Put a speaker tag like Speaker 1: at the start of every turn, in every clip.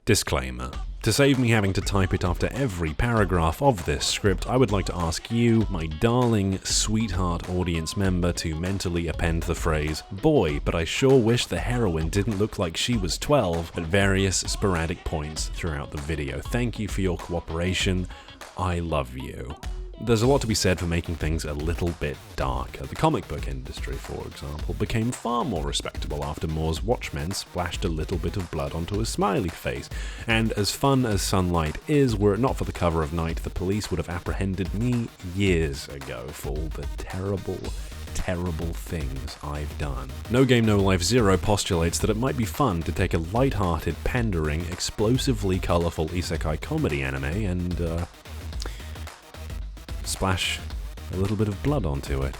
Speaker 1: Disclaimer. To save me having to type it after every paragraph of this script, I would like to ask you, my darling, sweetheart audience member, to mentally append the phrase, "Boy, but I sure wish the heroine didn't look like she was 12" at various sporadic points throughout the video. Thank you for your cooperation. I love you. There's a lot to be said for making things a little bit darker. The comic book industry, for example, became far more respectable after Moore's Watchmen splashed a little bit of blood onto a smiley face. And as fun as Sunlight is, were it not for the cover of Night, the police would have apprehended me years ago for all the terrible things I've done. No Game No Life Zero postulates that it might be fun to take a light-hearted, pandering, explosively colourful isekai comedy anime and, splash a little bit of blood onto it.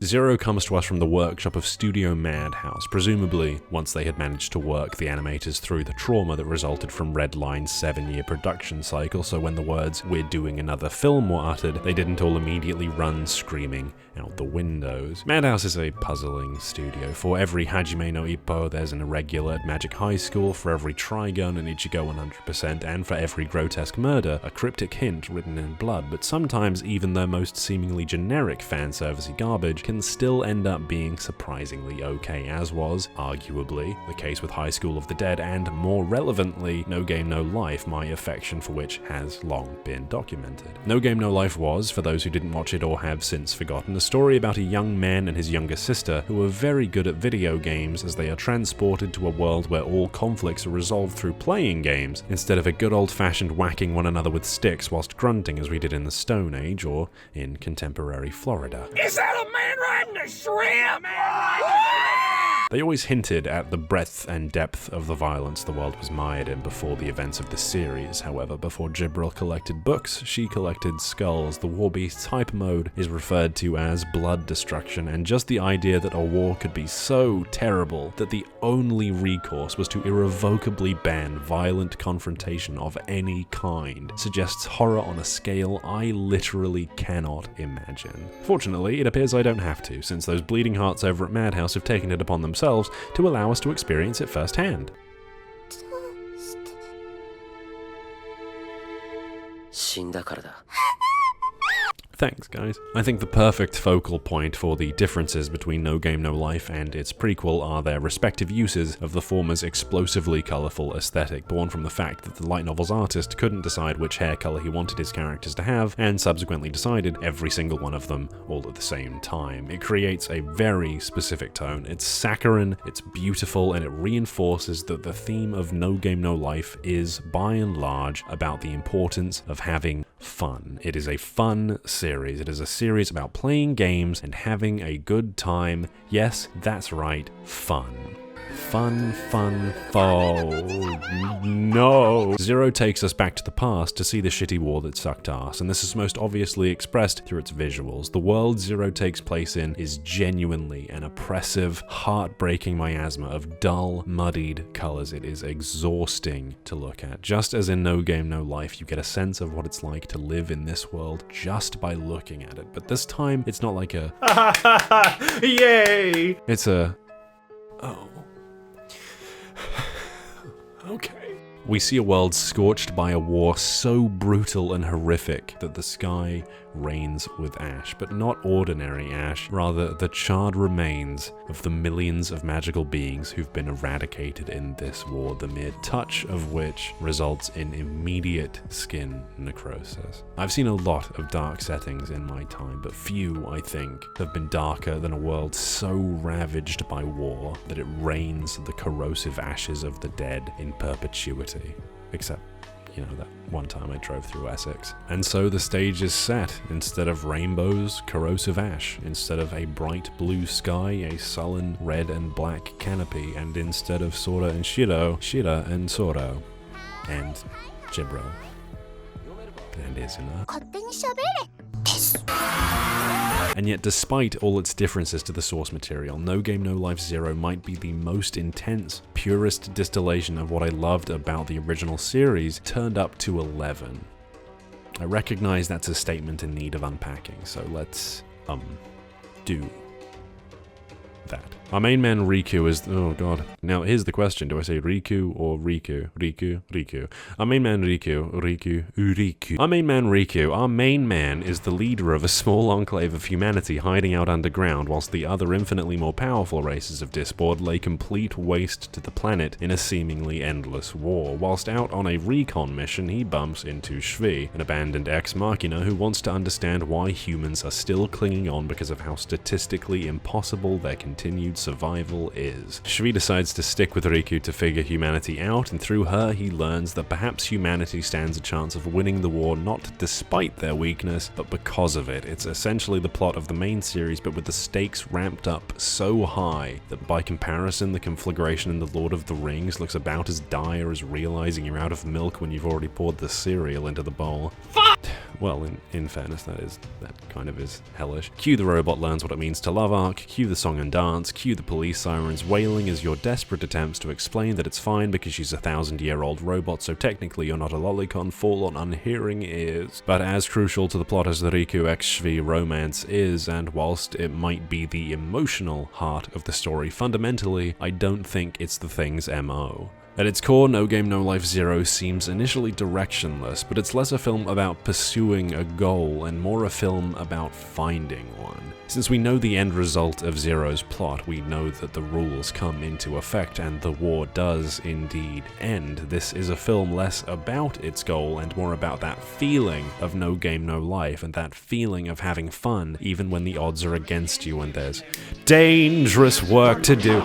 Speaker 1: Zero comes to us from the workshop of Studio Madhouse, presumably once they had managed to work the animators through the trauma that resulted from Redline's 7-year production cycle, so when the words "we're doing another film" were uttered, they didn't all immediately run screaming out the windows. Madhouse is a puzzling studio. For every Hajime no Ippo, there's an irregular at Magic High School, for every Trigun an Ichigo 100%, and for every grotesque murder, a cryptic hint written in blood, but sometimes even their most seemingly generic fanservice-y garbage can still end up being surprisingly okay, as was, arguably, the case with High School of the Dead, and more relevantly, No Game No Life, my affection for which has long been documented. No Game No Life was, for those who didn't watch it or have since forgotten, a story about a young man and his younger sister who are very good at video games as they are transported to a world where all conflicts are resolved through playing games, instead of a good old-fashioned whacking one another with sticks whilst grunting as we did in the Stone Age or in contemporary Florida.
Speaker 2: Is that a man riding a shrimp?
Speaker 1: They always hinted at the breadth and depth of the violence the world was mired in before the events of the series. However, before Jibril collected books, she collected skulls. The War Beast's hyper mode is referred to as blood destruction, and just the idea that a war could be so terrible that the only recourse was to irrevocably ban violent confrontation of any kind suggests horror on a scale I literally cannot imagine. Fortunately, it appears I don't have to, since those bleeding hearts over at Madhouse have taken it upon themselves to allow us to experience it firsthand. Thanks, guys. I think the perfect focal point for the differences between No Game No Life and its prequel are their respective uses of the former's explosively colourful aesthetic, born from the fact that the light novel's artist couldn't decide which hair colour he wanted his characters to have, and subsequently decided every single one of them all at the same time. It creates a very specific tone. It's saccharine, it's beautiful, and it reinforces that the theme of No Game No Life is, by and large, about the importance of having fun. It is a fun series. It is a series about playing games and having a good time. Yes, that's right, fun. Fun. No. Zero takes us back to the past to see the shitty war that sucked ass, and this is most obviously expressed through its visuals. The world Zero takes place in is genuinely an oppressive, heartbreaking miasma of dull, muddied colors. It is exhausting to look at. Just as in No Game No Life, you get a sense of what it's like to live in this world just by looking at it. But this time, it's not like a yay! It's a oh. Okay. We see a world scorched by a war so brutal and horrific that the sky rains with ash, but not ordinary ash, rather the charred remains of the millions of magical beings who've been eradicated in this war, the mere touch of which results in immediate skin necrosis. I've seen a lot of dark settings in my time, but few, I think, have been darker than a world so ravaged by war that it rains the corrosive ashes of the dead in perpetuity. Except, you know, that one time I drove through Essex. And so the stage is set. Instead of rainbows, corrosive ash. Instead of a bright blue sky, a sullen red and black canopy. And instead of Sora and Shiro, Shira and Soro. And Jibril. And Izuna. And yet, despite all its differences to the source material, No Game No Life Zero might be the most intense, purest distillation of what I loved about the original series, turned up to 11. I recognize that's a statement in need of unpacking, so let's, do that. Our main man Riku is, oh god. Now here's the question, do I say Riku or Riku? Riku. Our main man Riku. Our main man Riku, our main man is the leader of a small enclave of humanity hiding out underground, whilst the other infinitely more powerful races of Disboard lay complete waste to the planet in a seemingly endless war. Whilst out on a recon mission, he bumps into Shvi, an abandoned ex-machina who wants to understand why humans are still clinging on because of how statistically impossible their continued survival is. Shvi decides to stick with Riku to figure humanity out, and through her he learns that perhaps humanity stands a chance of winning the war not despite their weakness, but because of it. It's essentially the plot of the main series, but with the stakes ramped up so high that by comparison the conflagration in The Lord of the Rings looks about as dire as realizing you're out of milk when you've already poured the cereal into the bowl. Well, in fairness, that kind of is hellish. Cue the robot learns what it means to love Aaox, cue the song and dance, cue the police sirens wailing as your desperate attempts to explain that it's fine because she's a 1,000-year-old robot, so technically you're not a lolicon, fall on unhearing ears. But as crucial to the plot as the Riku x Shvi romance is, and whilst it might be the emotional heart of the story, fundamentally, I don't think it's the thing's MO. At its core, No Game No Life Zero seems initially directionless, but it's less a film about pursuing a goal and more a film about finding one. Since we know the end result of Zero's plot, we know that the rules come into effect and the war does indeed end. This is a film less about its goal and more about that feeling of no game, no life, and that feeling of having fun even when the odds are against you and there's dangerous work to do.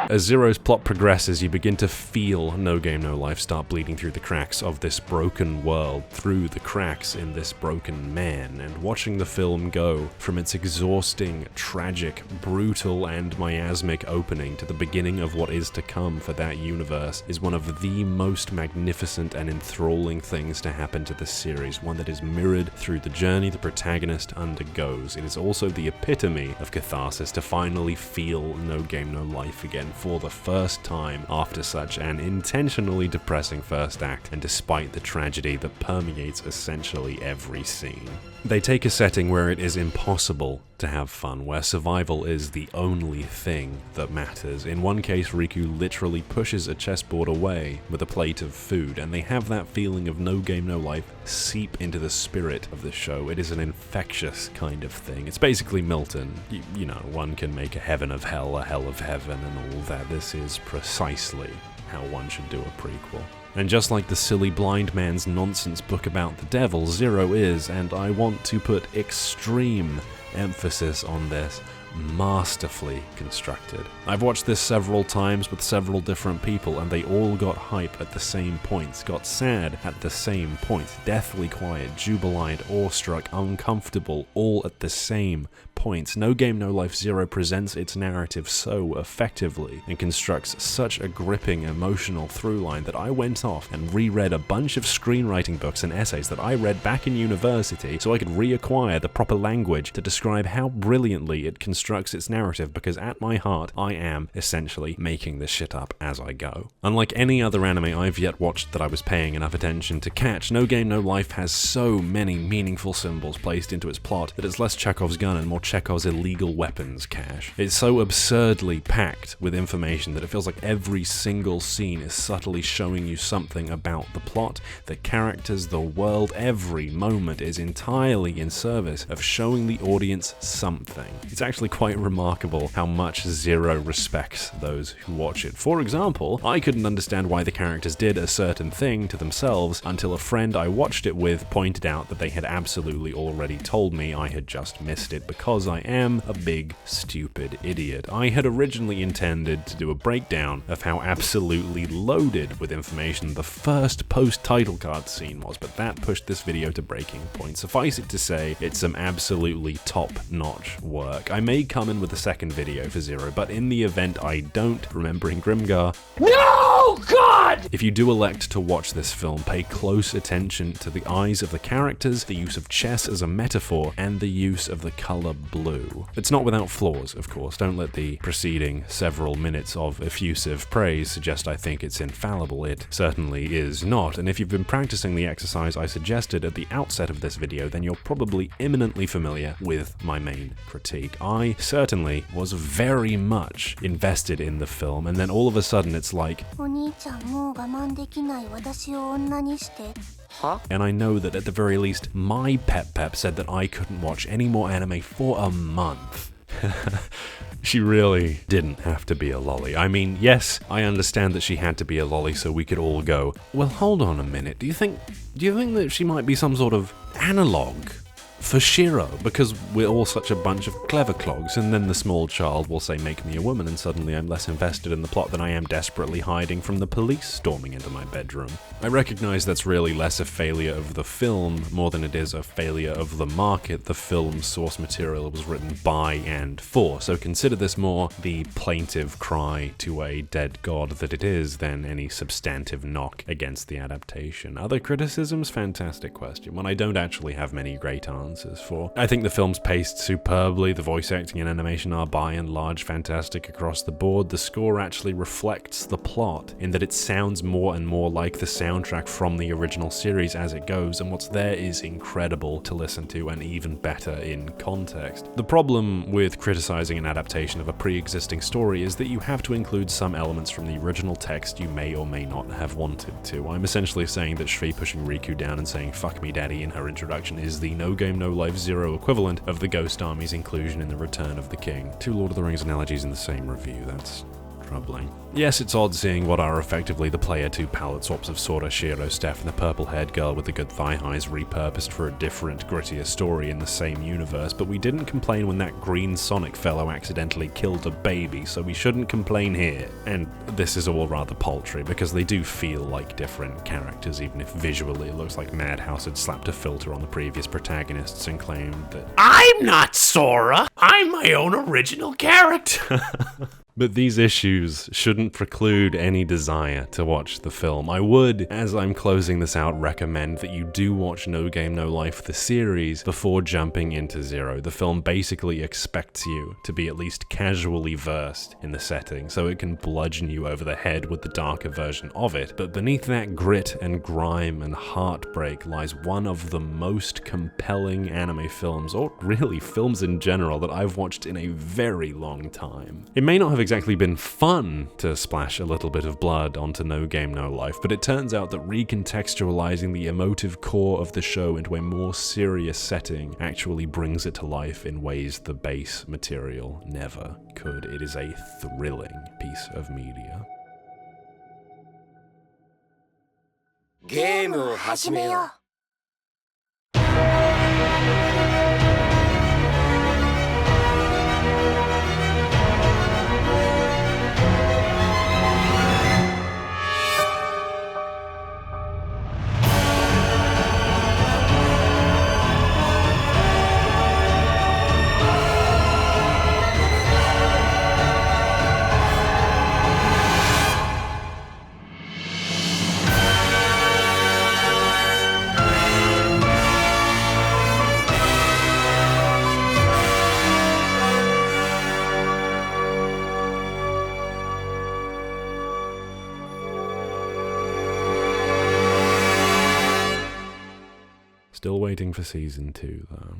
Speaker 1: As Zero's plot progresses, you begin to feel No Game No Life start bleeding through the cracks of this broken world, through the cracks in this broken man, and watching the film go from its exhausting, tragic, brutal, and miasmic opening to the beginning of what is to come for that universe is one of the most magnificent and enthralling things to happen to this series, one that is mirrored through the journey the protagonist undergoes. It is also the epitome of catharsis to finally feel No Game No Life again for the first time after such an intentionally depressing first act, and despite the tragedy that permeates essentially every scene. They take a setting where it is impossible to have fun, where survival is the only thing that matters. In one case, Riku literally pushes a chessboard away with a plate of food, and they have that feeling of No Game No Life seep into the spirit of the show. It is an infectious kind of thing. It's basically Milton. You know, one can make a heaven of hell, a hell of heaven, and all that. This is precisely how one should do a prequel. And just like the silly blind man's nonsense book about the devil, Zero is, and I want to put extreme emphasis on this, masterfully constructed. I've watched this several times with several different people, and they all got hype at the same points, got sad at the same points, deathly quiet, jubilant, awestruck, uncomfortable, all at the same points. No Game No Life Zero presents its narrative so effectively and constructs such a gripping emotional through line that I went off and reread a bunch of screenwriting books and essays that I read back in university so I could reacquire the proper language to describe how brilliantly it constructs its narrative, because at my heart I am essentially making this shit up as I go. Unlike any other anime I've yet watched that I was paying enough attention to catch, No Game No Life has so many meaningful symbols placed into its plot that it's less Chekhov's gun and more Chekhov's illegal weapons cache. It's so absurdly packed with information that it feels like every single scene is subtly showing you something about the plot, the characters, the world. Every moment is entirely in service of showing the audience something. It's actually quite remarkable how much Zero respects those who watch it. For example, I couldn't understand why the characters did a certain thing to themselves until a friend I watched it with pointed out that they had absolutely already told me I had just missed it, because I am a big stupid idiot. I had originally intended to do a breakdown of how absolutely loaded with information the first post-title card scene was, but that pushed this video to breaking point. Suffice it to say, it's some absolutely top-notch work. I may come in with a second video for Zero, but in the event I don't, remembering Grimgar,
Speaker 2: No! Oh, God!
Speaker 1: If you do elect to watch this film, pay close attention to the eyes of the characters, the use of chess as a metaphor, and the use of the color blue. It's not without flaws, of course. Don't let the preceding several minutes of effusive praise suggest I think it's infallible. It certainly is not. And if you've been practicing the exercise I suggested at the outset of this video, then you're probably eminently familiar with my main critique. I certainly was very much invested in the film, and then all of a sudden it's like, and I know that at the very least, my Pep said that I couldn't watch any more anime for a month. She really didn't have to be a loli. I mean, yes, I understand that she had to be a loli so we could all go, well, hold on a minute, do you think that she might be some sort of analog for Shiro, because we're all such a bunch of clever clogs? And then the small child will say, make me a woman, and suddenly I'm less invested in the plot than I am desperately hiding from the police storming into my bedroom. I recognize that's really less a failure of the film more than it is a failure of the market the film's source material was written by and for, so consider this more the plaintive cry to a dead god that it is than any substantive knock against the adaptation. Other criticisms? Fantastic question, one I don't actually have many great answers for. I think the film's paced superbly, the voice acting and animation are by and large fantastic across the board. The score actually reflects the plot in that it sounds more and more like the soundtrack from the original series as it goes, and what's there is incredible to listen to and even better in context. The problem with criticizing an adaptation of a pre-existing story is that you have to include some elements from the original text you may or may not have wanted to. I'm essentially saying that Shri pushing Riku down and saying "fuck me daddy" in her introduction is the No Game No Life Zero equivalent of the Ghost Army's inclusion in The Return of the King. Two Lord of the Rings analogies in the same review, that's troubling. Yes, it's odd seeing what are effectively the player 2 palette swaps of Sora, Shiro, Steph, and the purple-haired girl with the good thigh highs repurposed for a different, grittier story in the same universe, but we didn't complain when that green Sonic fellow accidentally killed a baby, so we shouldn't complain here. And this is all rather paltry, because they do feel like different characters, even if visually it looks like Madhouse had slapped a filter on the previous protagonists and claimed that
Speaker 2: I'm not Sora! I'm my own original character!
Speaker 1: But these issues shouldn't preclude any desire to watch the film. I would, as I'm closing this out, recommend that you do watch No Game No Life, the series, before jumping into Zero. The film basically expects you to be at least casually versed in the setting, so it can bludgeon you over the head with the darker version of it. But beneath that grit and grime and heartbreak lies one of the most compelling anime films, or really films in general, that I've watched in a very long time. It may not have exactly been fun to splash a little bit of blood onto No Game No Life, but it turns out that recontextualizing the emotive core of the show into a more serious setting actually brings it to life in ways the base material never could. It is a thrilling piece of media.
Speaker 2: Gameを始めよう.
Speaker 1: Still waiting for season 2, though.